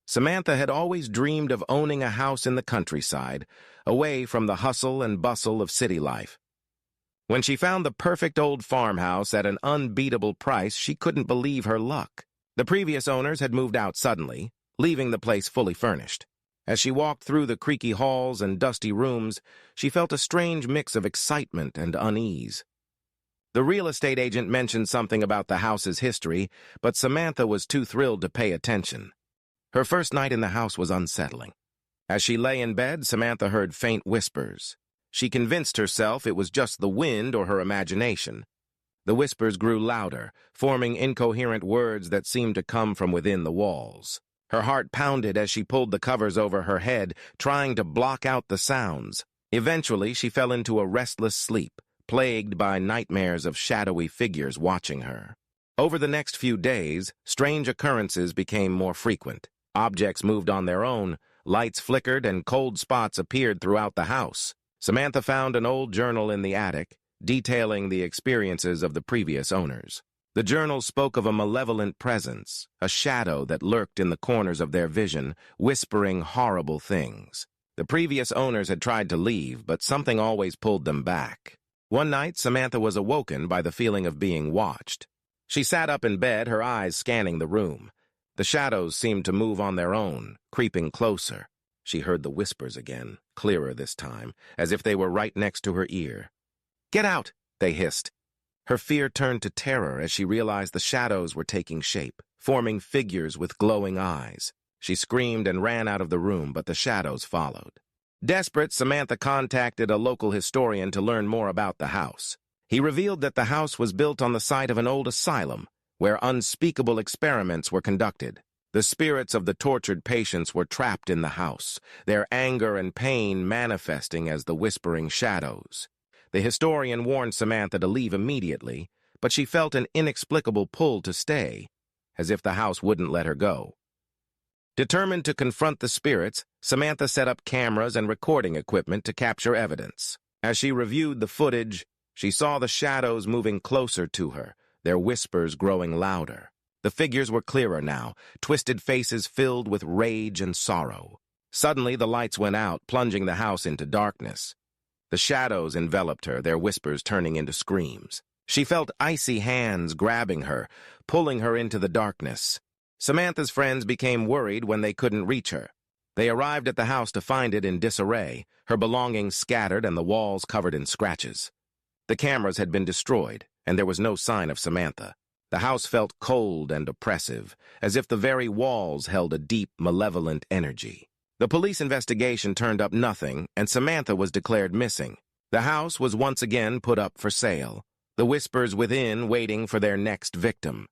Samantha had always dreamed of owning a house in the countryside, away from the hustle and bustle of city life. When she found the perfect old farmhouse at an unbeatable price, she couldn't believe her luck. The previous owners had moved out suddenly, leaving the place fully furnished. As she walked through the creaky halls and dusty rooms, she felt a strange mix of excitement and unease. The real estate agent mentioned something about the house's history, but Samantha was too thrilled to pay attention. Her first night in the house was unsettling. As she lay in bed, Samantha heard faint whispers. She convinced herself it was just the wind or her imagination. The whispers grew louder, forming incoherent words that seemed to come from within the walls. Her heart pounded as she pulled the covers over her head, trying to block out the sounds. Eventually, she fell into a restless sleep, plagued by nightmares of shadowy figures watching her. Over the next few days, strange occurrences became more frequent. Objects moved on their own, lights flickered, and cold spots appeared throughout the house. Samantha found an old journal in the attic, detailing the experiences of the previous owners. The journal spoke of a malevolent presence, a shadow that lurked in the corners of their vision, whispering horrible things. The previous owners had tried to leave, but something always pulled them back. One night, Samantha was awoken by the feeling of being watched. She sat up in bed, her eyes scanning the room. The shadows seemed to move on their own, creeping closer. She heard the whispers again, clearer this time, as if they were right next to her ear. "Get out!" they hissed. Her fear turned to terror as she realized the shadows were taking shape, forming figures with glowing eyes. She screamed and ran out of the room, but the shadows followed. Desperate, Samantha contacted a local historian to learn more about the house. He revealed that the house was built on the site of an old asylum, where unspeakable experiments were conducted. The spirits of the tortured patients were trapped in the house, their anger and pain manifesting as the whispering shadows. The historian warned Samantha to leave immediately, but she felt an inexplicable pull to stay, as if the house wouldn't let her go. Determined to confront the spirits, Samantha set up cameras and recording equipment to capture evidence. As she reviewed the footage, she saw the shadows moving closer to her, their whispers growing louder. The figures were clearer now, twisted faces filled with rage and sorrow. Suddenly, the lights went out, plunging the house into darkness. The shadows enveloped her, their whispers turning into screams. She felt icy hands grabbing her, pulling her into the darkness. Samantha's friends became worried when they couldn't reach her. They arrived at the house to find it in disarray, her belongings scattered and the walls covered in scratches. The cameras had been destroyed, and there was no sign of Samantha. The house felt cold and oppressive, as if the very walls held a deep, malevolent energy. The police investigation turned up nothing, and Samantha was declared missing. The house was once again put up for sale, the whispers within waiting for their next victim.